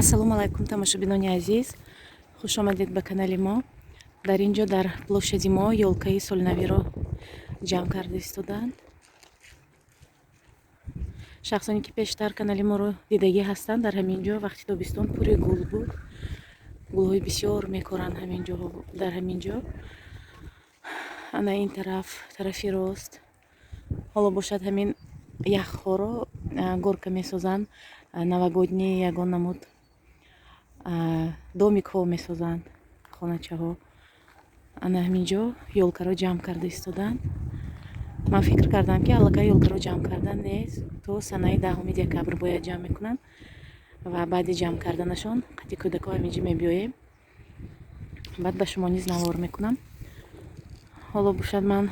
Ассалому алайкум, тамошобинони азиз, хуш омадед ба канали мо. Дар ин ҷо дар плошади мо ёлкаи солнавиро ҷамъ карда истоданд. Шахсоне ки пештар канали моро дидагӣ ҳастанд, дар ҳамин ҷо вақти тобистон пури гул буд. Гулҳои бисёр мекоранд дар ҳамин ҷо. Ана ин тарафи рост ҳоло бошад ҳамин яхҳоро горка месозанд, новогодни ягон намуд домикҳо месозанд, хоначаҳо. Ана ҳамин ҷо ёлкаро ҷамъ карда истоданд. Ман фикр кардам ки аллакай ёлкаро ҷамъ кардан нест, то санаи 10 декабр бояд ҷамъ мекунанд ва баъди ҷамъ карданашон қадди кӯдакҳо ҳаминҷо мебиёем, баъд ба шумо низ навор мекунам. ҳоло бошад ман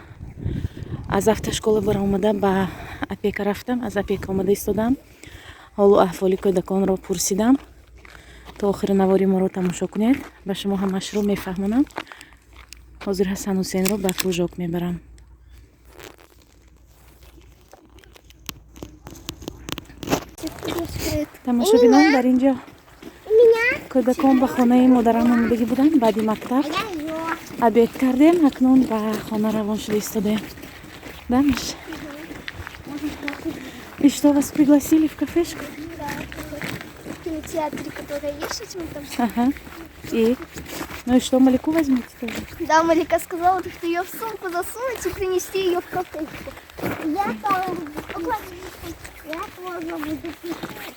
аз автошкола баромада ба апека рафтам, аз апека омада истодам. ҳоло аҳволи кӯдаконро пурсидам. то охири навори моро тамошо кунед, ба шумо ҳамашро мефаҳмонам. ҳозир Ҳасан Ҳусейнро ба кружок мебарам. тамошобинон, дар ин ҷо кӯдакон ба хонаи модарам омадагӣ буданд. баъди мактаб обед кардем, акнун ба хона равон шуда истодем. Дамиш? И что, вас пригласили в кафешку? Театре, который есть, мы там. Ага. И? Ну и что, Малику возьмите тоже? Да, Малика сказала, что ее в сумку засунуть и принести ее в кафешку. Я тоже буду.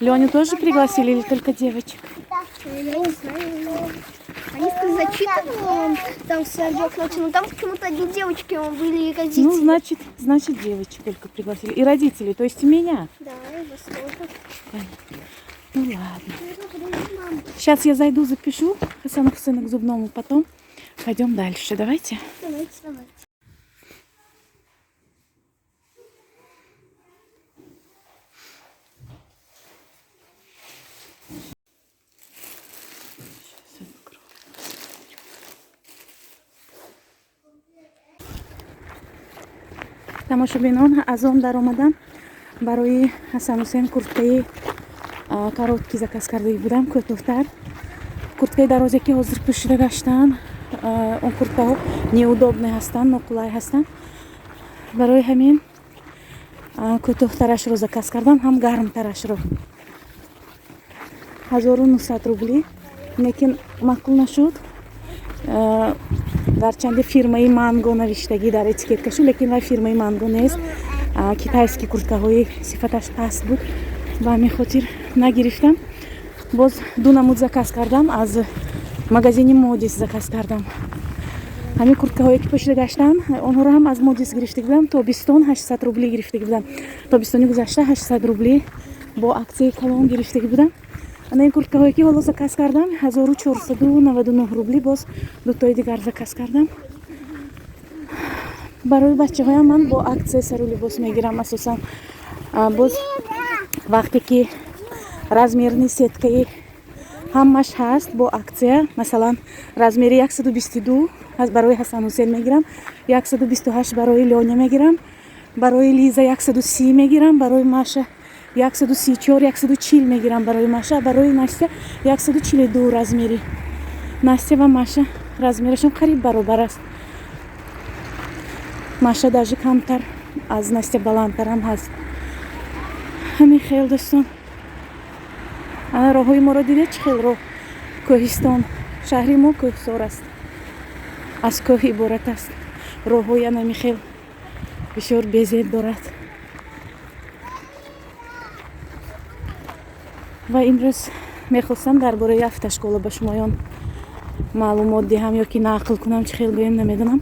Леню тоже пригласили или только девочек? Я не знаю. Они зачитывали, он там Сердёк ночью, но там почему-то одни девочки были и родители. Ну, значит, девочек только пригласили. И родители, то есть и меня. Да, и вас тоже. Ну ладно. Сейчас я зайду, запишу Хасана Хусейна к зубному, потом пойдем дальше. Давайте. Давайте. тамошобинон, аз он дар омадам. Барои Ҳасан Ҳусейн курткаи каротки заказ кардаги будам, кӯтоҳтар. Курткаи дарозе ки ҳозир пӯшида гаштанд, он курткаҳо неудобне ҳастанд, ноқулай ҳастанд. Барои ҳамин кӯтоҳтарашро заказ кардам, ҳам гармтарашро. 1900 рубли, лекин маъқул нашуд. гарчанде фирмаи Манго навиштагӣ дар этикеткашу, лекин вай фирмаи Манго нест. Китайски курткаҳои сифаташ паст буд, ба ҳамин хотир нагирифтам. боз ду намуд заказ кардам, аз магазини Модис заказ кардам. ҳамин курткаҳое ки пӯшида гаштам, онҳоро ҳам аз Модис гирифтаги будам. тобистон 800 рубли гирифтаги будам. тобистони гузашта 800 рубли бо аксияи калон гирифтаги будам. ана ин курткаҳое ки ҳоло заказ кардам 1499 рубли, боз дутои дигар заказ кардам. барои бачаҳоям ман бо аксия сару либос мегирам. асосан боз вақте ки размерни сеткаи ҳамаш ҳаст бо аксия, масалан размери 122 барои Ҳасан Ҳусейн мегирам, 128 барои Лёня мегирам, барои Лиза 130 мегирам, барои Маша 134, 140 мегирам барои Маша, барои Настя 142 размери. Настя ва Маша размерашон қариб баробар аст. Маша даже камтар аз Настя баландтарам ҳаст. ҳамин хел дӯстон. ана роҳҳои моро дидед чӣ хел роҳ? кӯҳистон. шаҳри мо кӯҳсор аст, аз кӯҳ иборат аст. роҳҳои ана ҳамин хел бисёр безед дорад. ва имрӯз мехостам дар бораи автошкола ба шумоён маълумот диҳам ё ки нақл кунам, чӣ хел гӯем намедонам.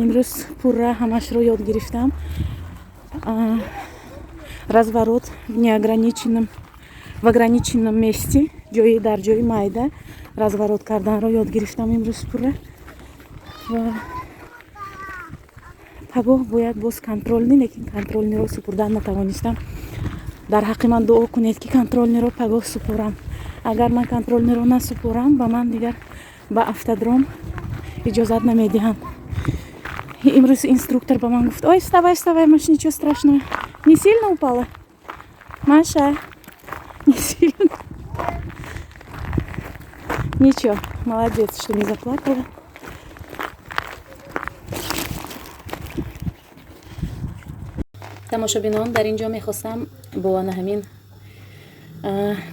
имрӯз пурра ҳамашро ёд гирифтам. разворот в ограниченном месте, дар ҷои майда разворот карданро ёд гирифтам имрӯз пурра. ва пагоҳ бояд боз контролни, лекин контролниро супурдан натавонистам. дар ҳаққи ман дуо кунед ки контролниро пагоҳ супорам. агар ман контролниро насупорам, ба ман дигар ба автодром иҷозат намедиҳанд. имрӯз инструктор ба ман гуфт: ой, вставай, Маш, ничего страшного. Не сильно упала? Маша, не сильно. Ничего, молодец, что не заплакала. тамошобинон, дар ин ҷо мехостам бо ана ҳамин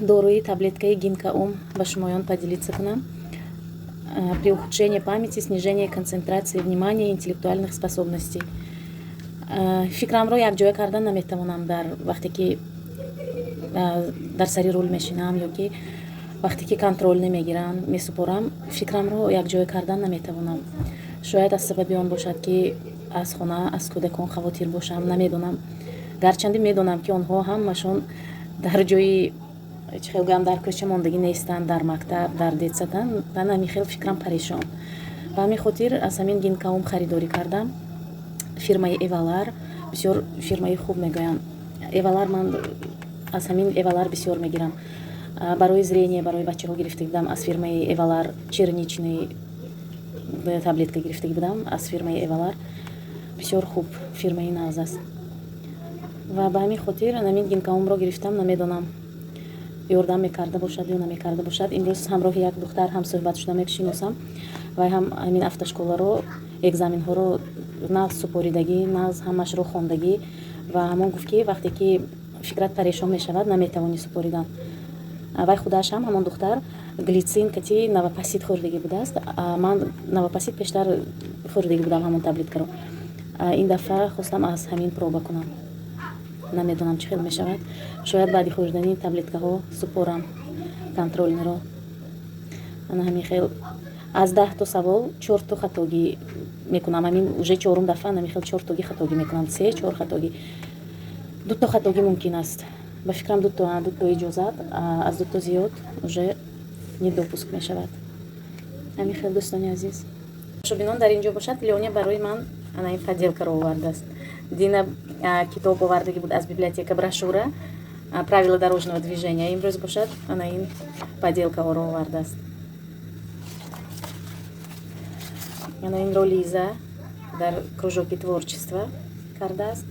доруи таблеткаи гинкаум ба шумоён поделиться кунам. При ухудшении памяти, снижении концентрации внимания и интеллектуальных способностей. Фикрамро якҷоя кардан наметавонам вақте ки дар сари рул мешинам ё ки вақте ки контрол намегирам, месупорам, фикрамро якҷоя кардан наметавонам. Шояд аз сабаби он бошад ки аз хона, аз кӯдакон хавотир бошам, намедонам. Гарчанде медонам ки онҳо ҳамашон дар ҷои чӣ хел гӯям дар кӯча мондагӣ нестанд, дар мактаб, дар детсадан, ман ҳамин хел фикрам парешон. Ба ҳамин хотир аз ҳамин гинкаум харидорӣ кардам. Фирмаи Эвалар, бисёр фирмаи хуб мегӯям. Эвалар, ман аз ҳамин Эвалар бисёр мегирам. Барои зрение, барои бачаҳо гирифта будам аз фирмаи Эвалар, черничный таблетка гирифта будам аз фирмаи Эвалар. Бисёр хуб фирмаи навз аст. Ва ба ҳамин хотир ҳамин гинкаумро гирифтам, намедонам ёрдам мекарда бошад ё намекарда бошад. Имрӯз ҳамроҳи як духтар ҳамсӯҳбат шудам, мешиносам. Вай ҳам ҳамин автошколаро, экзаменҳоро нағз супоридагӣ, нағз ҳамашро хондагӣ ва ҳамон гуфт ки вақте ки фикрат парешон мешавад, наметавонӣ супоридан. Вай худаш ҳам ҳамон духтар глитсин кати навопасид хӯрдагӣ будааст. Ман навопасид пештар хӯрдагӣ будам ҳамон таблеткаро. Ин дафъа хостам аз ҳамин проба кунам. Намедонам чӣ хел мешавад. Шояд баъди хӯрдани таблеткаҳо супорам контролниро. Ана ҳамин хел аз 10 то савол 4 то хатогӣ мекунам. Ҳамин уже чорум дафъа ҳамин хел 4 тоги хатогӣ мекунам. 3-4 хатогӣ. 2 то хатогӣ мумкин аст. Ба фикрам 2 то иҷозат, аз 2 то зиёд уже недопуск мешавад. Ҳамин хел дӯстони азиз. Шубинон дар ин ҷо бошад, Леоня барои ман ана ин поделкаро овардааст. Дина китоб овардагӣ буд аз библиотека, брошюра правила дорожного движения. Имрӯз бошад ана ин поделкаҳоро овардааст. Ана инро Лиза дар кружоки творчества кардааст.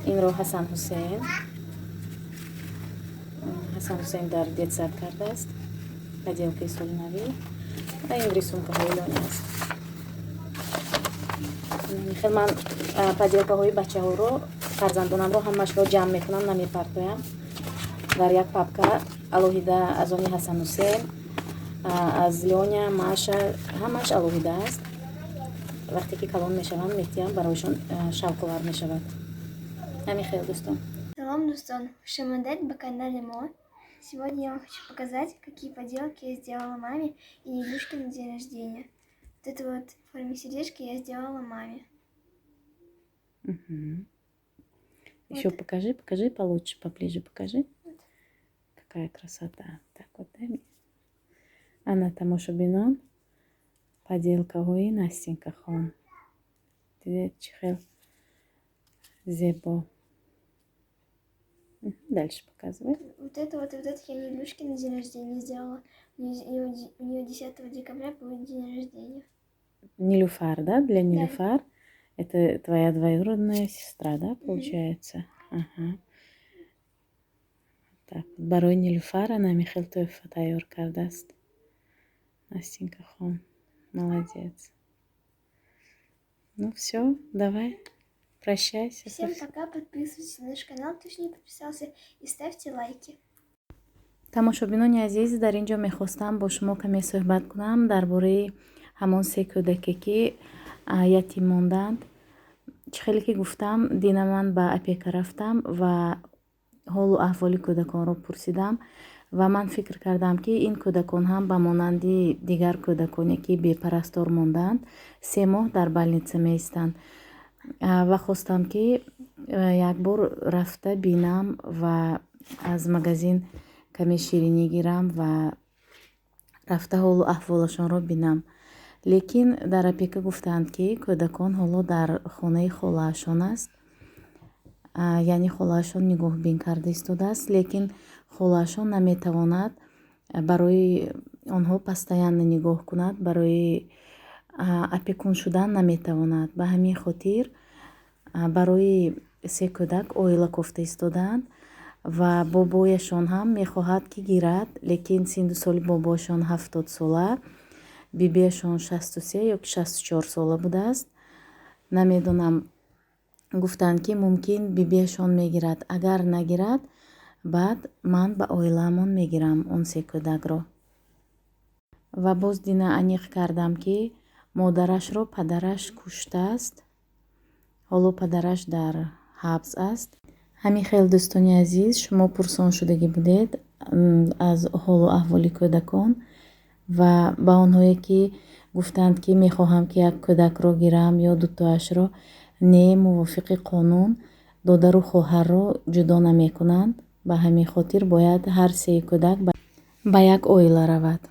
Инро Ҳасан Ҳусейн. Ҳасан Ҳусейн дар детсад кардааст. Поделкаи соли навӣ. Ва ин рисункаҳои Леоня аст. Хел ман поделкаҳои бачаҳоро, фарзандонамро ҳамашро ҷамъ мекунам, намепартоям. Дар як папка алоҳида аз они Ҳасан Ҳусейн, аз Леоня, Маша, ҳамаш алоҳида аст. Вақте ки калон мешаванд, метиям бароишон шавқовар мешавад. Ҳамин хел дӯстон. Салам, Дустон. Хуш омадед на канале Мо. Сегодня я вам хочу показать, какие поделки я сделала маме и Илюшке на день рождения. Вот это вот в форме сердечки я сделала маме. Еще Вот. покажи получше, поближе покажи. Вот. Какая красота. Так вот, дай мне. Ана тамошобинон поделкаҳои Настенькахон. Дидед чӣ хел зебо. Дальше показывай. Вот это я Илюшке на день рождения сделала. У нее 10 декабря будет день рождения. Нилюфар, да? Для Да. Нилюфар. Это твоя двоюродная сестра, да, получается? Ага. Так, барои Нилюфар ана михел тӯҳфа тайёр кардааст. Настенькахон. Молодец. Ну все, давай. Прощайся. Всем пока, подписывайтесь на наш канал, кто еще не подписался, и ставьте лайки. тамошобинони азиз, дар ин ҷо мехостам бо шумо каме суҳбат кунам дар бораи ҳамон се кӯдаке ки ятим монданд. Чӣ хеле ки гуфтам, Дина ман ба опека рафтам ва ҳолу аҳволи кӯдаконро пурсидам ва ман фикр кардам ки ин кӯдакон ҳам ба монанди дигар кӯдаконе ки бепарастор мондаанд, 3 моҳ дар балница меистанд ва хостам ки як бор рафта бинам ва аз магазин каме ширинӣ гирам ва рафта ҳолу аҳволашонро бинам. Лекин дар опека гуфтанд ки кӯдакон ҳоло дар хонаи холаашон аст, яъне холаашон нигоҳбин карда истодааст, лекин холаашон наметавонад барои онҳо постоянно нигоҳ кунад, барои опекун шудан наметавонад. Ба ҳамин хотир барои 3 кӯдак оила кофта истодаанд ва бобояшон ҳам мехоҳад ки гирад, лекин синну соли бобоашон 70 сола, бибиашон 63 ё ки 64 сола будааст. Намедонам, гуфтанд ки мумкин бибиашон мегирад. Агар нагирад, баъд ман ба оилаамон мегирам он се кӯдакро. Ва боз дина аниқ кардам ки модарашро падараш куштааст. ҳоло падараш дар ҳабс аст. Ҳамин хел дӯстони азиз, шумо пурсон шудагӣ будед аз ҳолу аҳволи кӯдакон ва ба онҳое ки гуфтанд ки мехоҳам ки як кӯдакро гирам ё дутоашро, не, мувофиқи қонун додару хоҳарро ҷудо намекунанд. ба ҳамин хотир бояд ҳар се кӯдак ба як оила равад.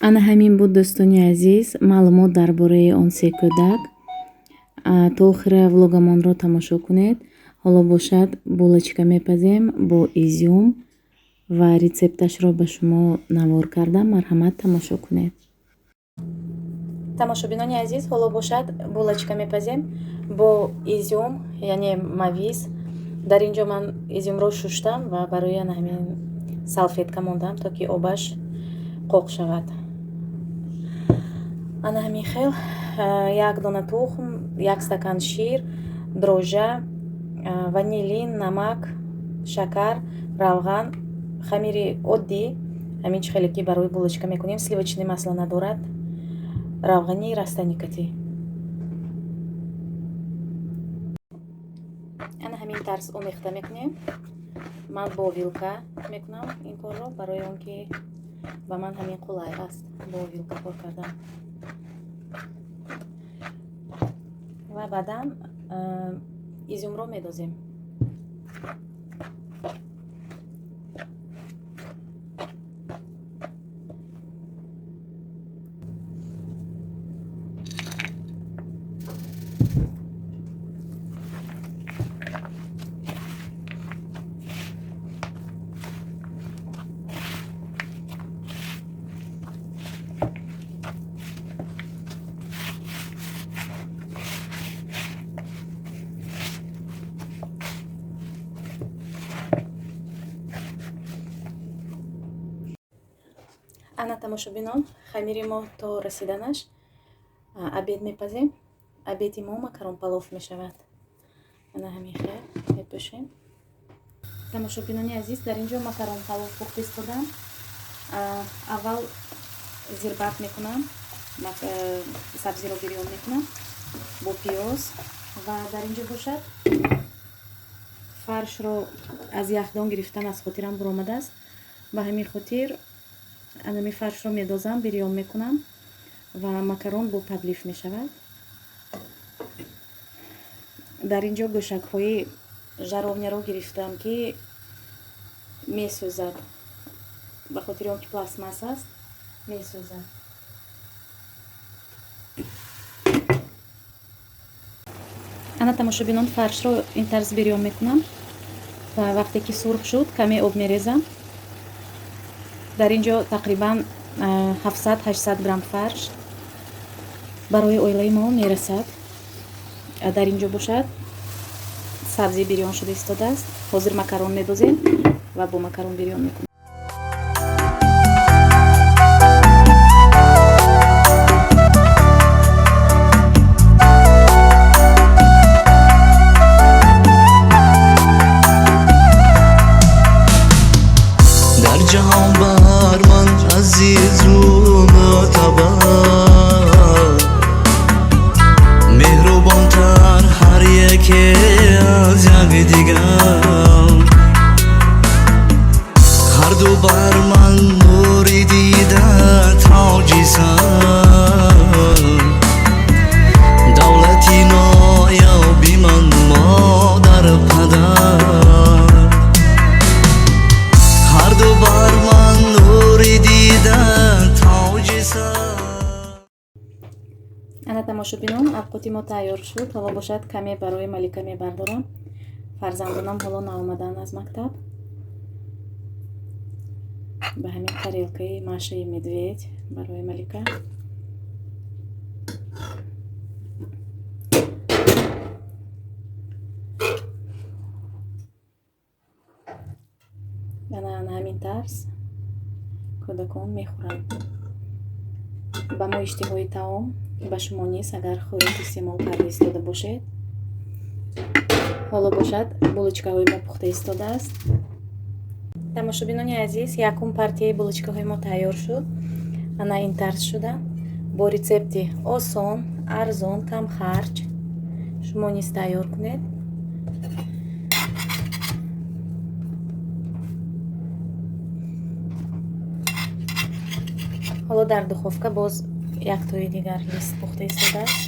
ана ҳамин буд дӯстони азиз, маълумот дар бораи он се кӯдак. то охира влогамонро тамошо кунед. ҳоло бошад булочка мепазем бо изюм ва рецепташро ба шумо навор кардам. марҳамат, тамошо кунед. тамошобинони азиз, ҳоло бошад булочка мепазем бо изюм, яъне мавиз. дар ин ҷо ман изюмро шуштам ва барои ҳамин салфетка мондам, то ки обаш қоқ шавад. ана ҳамин хел як дона тухм, як стакан шир, дрожжа, ванилин, намак, шакар, равған, хамири оддӣ, ҳамин чӣ хеле ки барои булочка мекунем. сливочный масло надорад, равғани растаникатӣ. ана ҳамин тарз омехта мекунем. ман бо вилка мекунам ин корро, барои он ки ба ман ҳамин қулай аст бо вилка кор кардан. ва баъдан изюмро медозем. ана тамошобинон, хамири мо то расиданаш абед мепазем. абеди мо макарон палов мешавад. ана ҳамин хел мепӯшем. тамошобинони азиз, дар ин ҷо макарон палов пухта истодам. аввал зирбак мекунам, сабзиро бирён мекунам бо пиёз. ва дар ин ҷо бошад фаршро аз яхдон гирифтам, аз хотирам буромадааст. ба ҳамин хотир анами фаршро медозам, бирён мекунам ва макарон бо подлив мешавад. дар ин ҷо гӯшакҳои жаровняро гирифтам ки месӯзад, ба хотири он ки пластмасс аст, месӯзад. ана тамошобинон, фаршро ин тарз бирён мекунам ва вақте ки сурх шуд, каме об мерезам. дар ин ҷо тақрибан 700-800 грамм фарш барои оилаи мо мерасад. дар ин ҷо бошад сабзи бирён шуда истодааст. ҳозир макарон медозем ва бо макарон бирён мекунем. дар ҷаҳон бар ман азизу мӯътабар, меҳрубонтар ҳар яке аз якдигар. ҳарду бар ман нури дида тоҷисан, давлати ноёби ман модар падар. ҳарду бар ман нури дида тоҷисан. ана тамошобинон, авқоти мо тайёр шуд. ҳоло бошад каме барои малика мебардорам. фарзандонам ҳоло наомаданд аз мактаб. ба ҳамин тарелкаи машаи медведь барои малика. ана ҳамин тарз кӯдакон мехӯранд. ба мо иштиҳои таом ба шумо низ агар хӯрок истеъмол карда истода бошед. ҳоло бошад булочкаҳои мо пухта истодааст. тамошобинони азиз, якум партияи булочкаҳои мо тайёр шуд. ана ин тарз шуда. Бо рецепти осон, арзон, камхарҷ шумо низ тайёр кунед. ҳоло дар духовка боз яктои дигар лист пухта истодааст.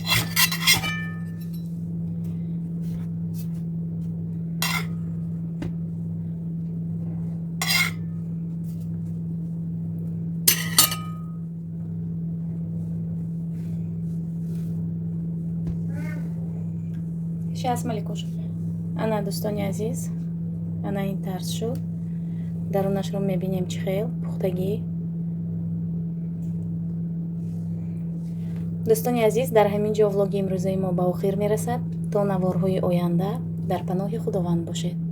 шаст маликош. ана дӯстони азиз, ана ин тарз шуд. дарунашро мебинем чӣ хел пухтагӣ. дӯстони азиз, дар ҳамин ҷо влоги имрӯзаи мо ба охир мерасад. То наворҳои оянда дар паноҳи худованд бошед.